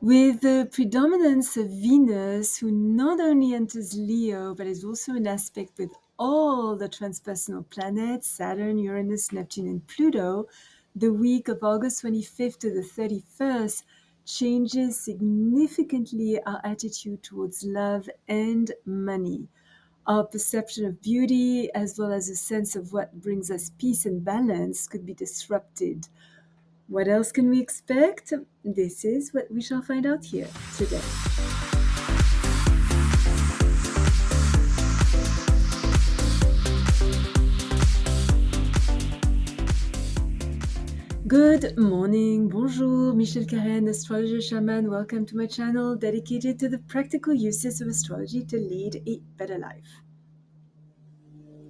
With the predominance of Venus, who not only enters Leo, but is also in aspect with all the transpersonal planets, Saturn, Uranus, Neptune, and Pluto, the week of August 25th to the 31st changes significantly our attitude towards love and money. Our perception of beauty, as well as a sense of what brings us peace and balance, could be disrupted. What else can we expect? This is what we shall find out here today. Good morning, bonjour, Michelle Karen, astrologer shaman. Welcome to my channel dedicated to the practical uses of astrology to lead a better life.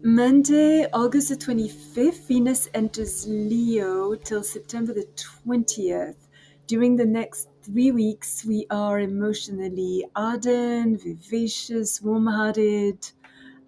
Monday, August the 25th, Venus enters Leo till September the 20th. During the next 3 weeks, we are emotionally ardent, vivacious, warm-hearted,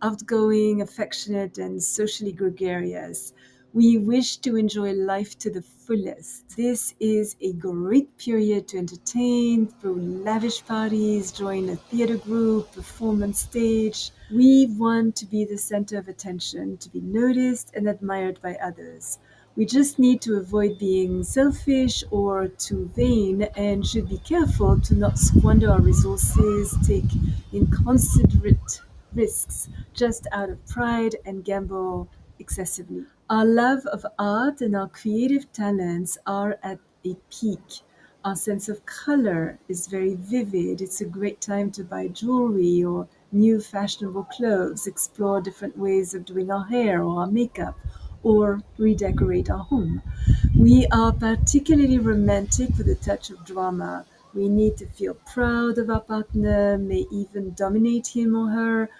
outgoing, affectionate, and socially gregarious. We wish to enjoy life to the fullest. This is a great period to entertain through lavish parties, join a theater group, perform on stage. We want to be the center of attention, to be noticed and admired by others. We just need to avoid being selfish or too vain and should be careful to not squander our resources, take inconsiderate risks just out of pride and gamble excessively. Our love of art and our creative talents are at a peak. Our sense of color is very vivid. It's a great time to buy jewelry or new fashionable clothes, explore different ways of doing our hair or our makeup, or redecorate our home. We are particularly romantic with a touch of drama. We need to feel proud of our partner, may even dominate him or her,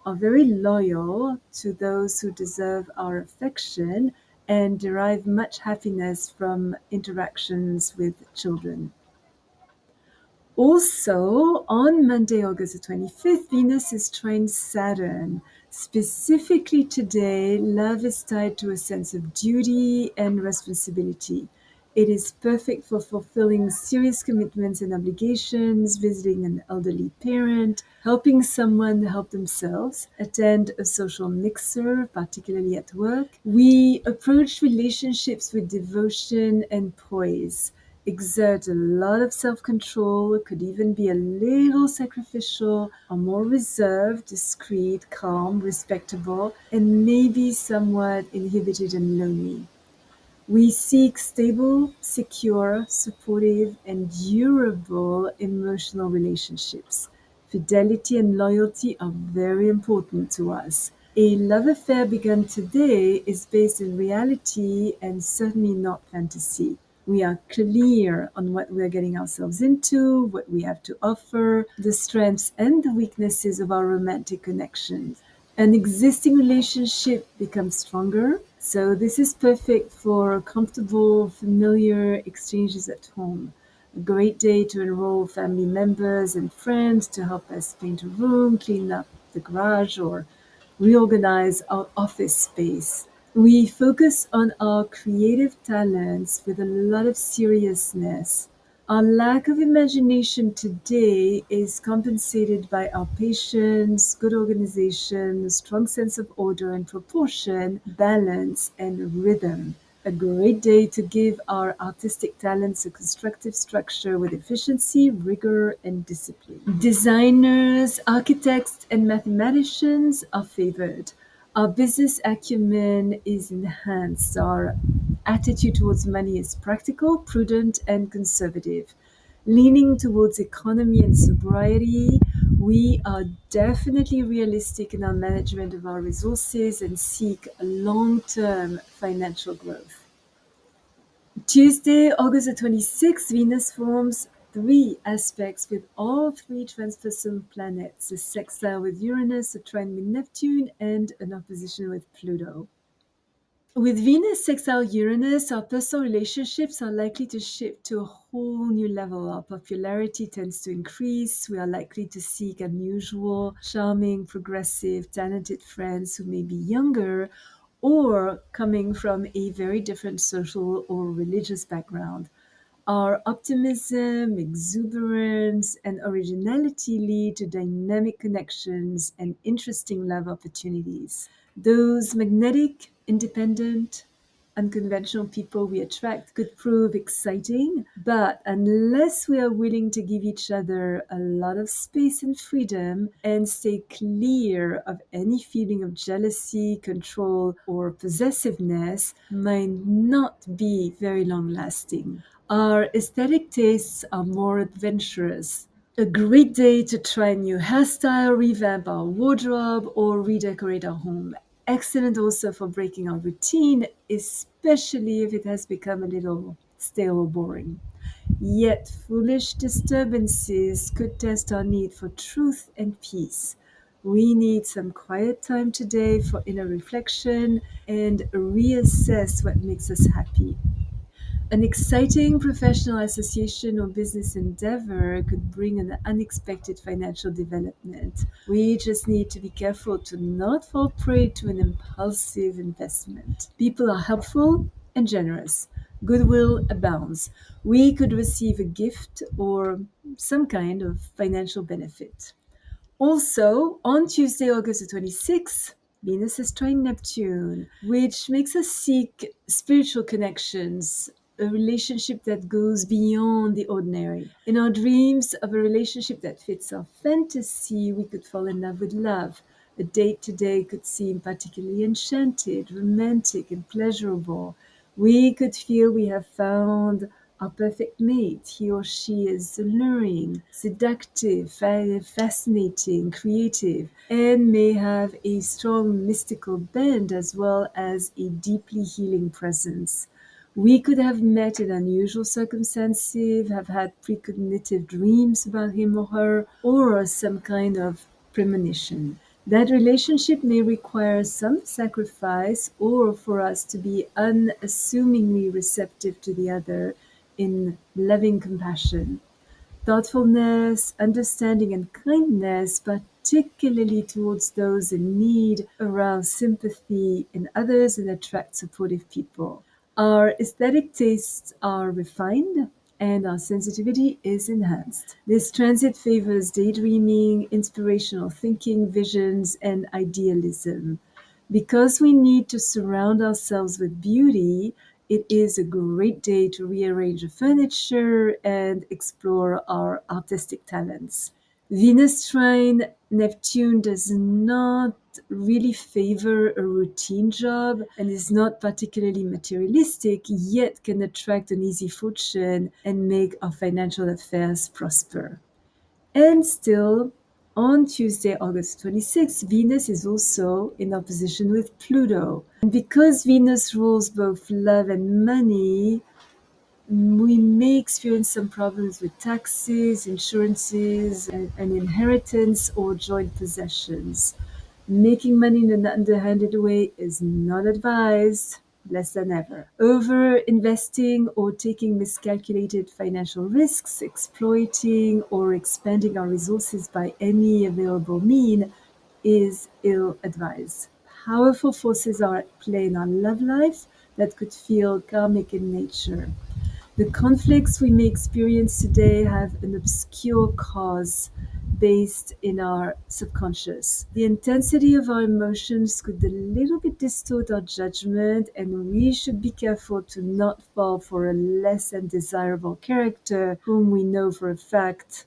are very loyal to those who deserve our affection, and derive much happiness from interactions with children. Also, on Monday, August the 25th, Venus is trine Saturn. Specifically today, love is tied to a sense of duty and responsibility. It is perfect for fulfilling serious commitments and obligations, visiting an elderly parent, helping someone help themselves, attend a social mixer, particularly at work. We approach relationships with devotion and poise, exert a lot of self-control, could even be a little sacrificial, are more reserved, discreet, calm, respectable, and maybe somewhat inhibited and lonely. We seek stable, secure, supportive, and durable emotional relationships. Fidelity and loyalty are very important to us. A love affair begun today is based in reality and certainly not fantasy. We are clear on what we are getting ourselves into, what we have to offer, the strengths and the weaknesses of our romantic connections. An existing relationship becomes stronger, so this is perfect for comfortable, familiar exchanges at home. A great day to enroll family members and friends to help us paint a room, clean up the garage, or reorganize our office space. We focus on our creative talents with a lot of seriousness. Our lack of imagination today is compensated by our patience, good organization, strong sense of order and proportion, balance, and rhythm. A great day to give our artistic talents a constructive structure with efficiency, rigor, and discipline. Designers, architects, and mathematicians are favored. Our business acumen is enhanced. Our attitude towards money is practical, prudent, and conservative. Leaning towards economy and sobriety, we are definitely realistic in our management of our resources and seek long-term financial growth. Tuesday, August the 26th, Venus forms 3 aspects with all 3 transpersonal planets, a sextile with Uranus, a trine with Neptune, and an opposition with Pluto. With Venus sextile Uranus, our personal relationships are likely to shift to a whole new level. Our popularity tends to increase. We are likely to seek unusual, charming, progressive, talented friends who may be younger or coming from a very different social or religious background. Our optimism, exuberance, and originality lead to dynamic connections and interesting love opportunities. Those magnetic, independent, unconventional people we attract could prove exciting, but unless we are willing to give each other a lot of space and freedom and stay clear of any feeling of jealousy, control, or possessiveness, might not be very long lasting. Our aesthetic tastes are more adventurous. A great day to try a new hairstyle, revamp our wardrobe, or redecorate our home. Excellent also for breaking our routine, especially if it has become a little stale or boring. Yet foolish disturbances could test our need for truth and peace. We need some quiet time today for inner reflection and reassess what makes us happy. An exciting professional association or business endeavor could bring an unexpected financial development. We just need to be careful to not fall prey to an impulsive investment. People are helpful and generous. Goodwill abounds. We could receive a gift or some kind of financial benefit. Also, on Tuesday, August the 26th, Venus is trine Neptune, which makes us seek spiritual connections, a relationship that goes beyond the ordinary. In our dreams of a relationship that fits our fantasy, we could fall in love with love. A date today could seem particularly enchanted, romantic, and pleasurable. We could feel we have found our perfect mate. He or she is alluring, seductive, fascinating, creative, and may have a strong mystical bent as well as a deeply healing presence. We could have met in unusual circumstances, have had precognitive dreams about him or her, or some kind of premonition. That relationship may require some sacrifice or for us to be unassumingly receptive to the other in loving compassion. Thoughtfulness, understanding, and kindness, particularly towards those in need, arouse sympathy in others and attract supportive people. Our aesthetic tastes are refined and our sensitivity is enhanced. This transit favors daydreaming, inspirational thinking, visions, and idealism. Because we need to surround ourselves with beauty, it is a great day to rearrange the furniture and explore our artistic talents. Venus trine Neptune does not really favor a routine job and is not particularly materialistic, yet can attract an easy fortune and make our financial affairs prosper. And still, on Tuesday, August 26th, Venus is also in opposition with Pluto. And because Venus rules both love and money, we may experience some problems with taxes, insurances, and inheritance or joint possessions. Making money in an underhanded way is not advised, less than ever. Over investing or taking miscalculated financial risks, exploiting or expanding our resources by any available mean is ill advised. Powerful forces are at play in our love life that could feel karmic in nature. The conflicts we may experience today have an obscure cause based in our subconscious. The intensity of our emotions could a little bit distort our judgment, and we should be careful to not fall for a less than desirable character whom we know for a fact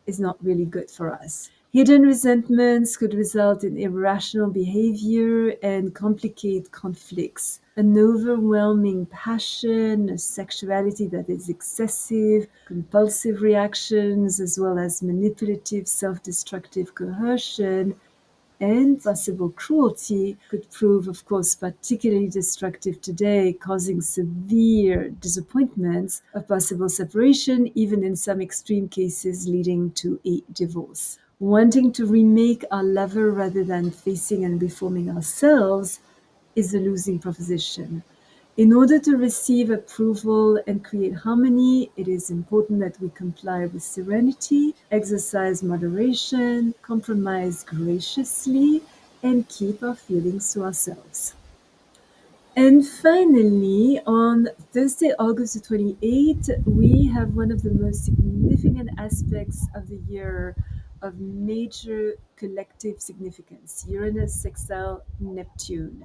is not really good for us. Hidden resentments could result in irrational behavior and complicate conflicts. An overwhelming passion, a sexuality that is excessive, compulsive reactions, as well as manipulative, self destructive coercion and possible cruelty could prove, of course, particularly destructive today, causing severe disappointments, a possible separation, even in some extreme cases leading to a divorce. Wanting to remake our lover rather than facing and reforming ourselves is a losing proposition. In order to receive approval and create harmony, it is important that we comply with serenity, exercise moderation, compromise graciously, and keep our feelings to ourselves. And finally, on Thursday, August the 28th, we have one of the most significant aspects of the year of major collective significance, Uranus sextile Neptune.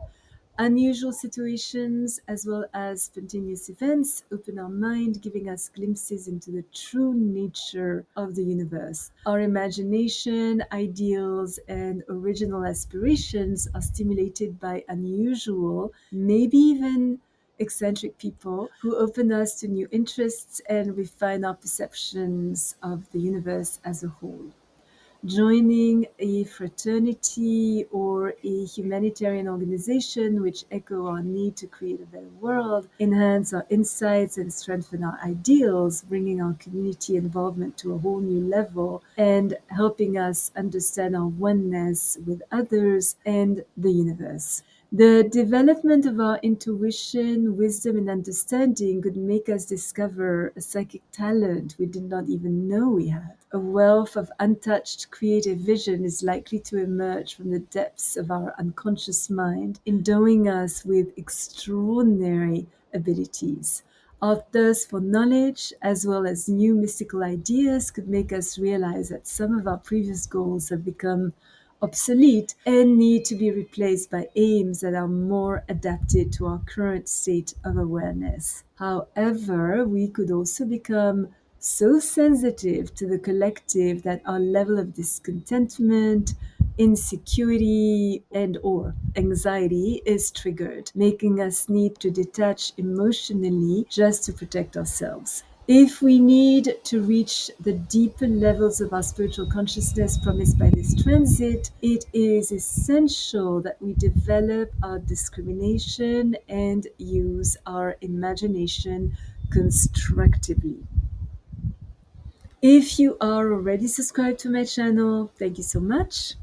Unusual situations as well as spontaneous events open our mind, giving us glimpses into the true nature of the universe. Our imagination, ideals, and original aspirations are stimulated by unusual, maybe even eccentric people who open us to new interests and refine our perceptions of the universe as a whole. Joining a fraternity or a humanitarian organization which echo our need to create a better world, enhance our insights, and strengthen our ideals, bringing our community involvement to a whole new level and helping us understand our oneness with others and the universe. The development of our intuition, wisdom, and understanding could make us discover a psychic talent we did not even know we had. A wealth of untouched creative vision is likely to emerge from the depths of our unconscious mind, endowing us with extraordinary abilities. Our thirst for knowledge, as well as new mystical ideas, could make us realize that some of our previous goals have become obsolete and need to be replaced by aims that are more adapted to our current state of awareness. However, we could also become so sensitive to the collective that our level of discontentment, insecurity, and or anxiety is triggered, making us need to detach emotionally just to protect ourselves. If we need to reach the deeper levels of our spiritual consciousness promised by this transit, it is essential that we develop our discrimination and use our imagination constructively. If you are already subscribed to my channel, thank you so much.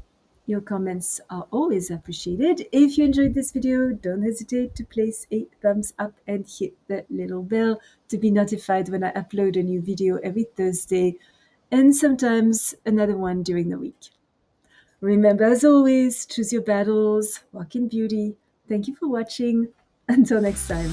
Your comments are always appreciated. If you enjoyed this video, don't hesitate to place a thumbs up and hit the little bell to be notified when I upload a new video every Thursday and sometimes another one during the week. Remember, as always, choose your battles, walk in beauty. Thank you for watching. Until next time.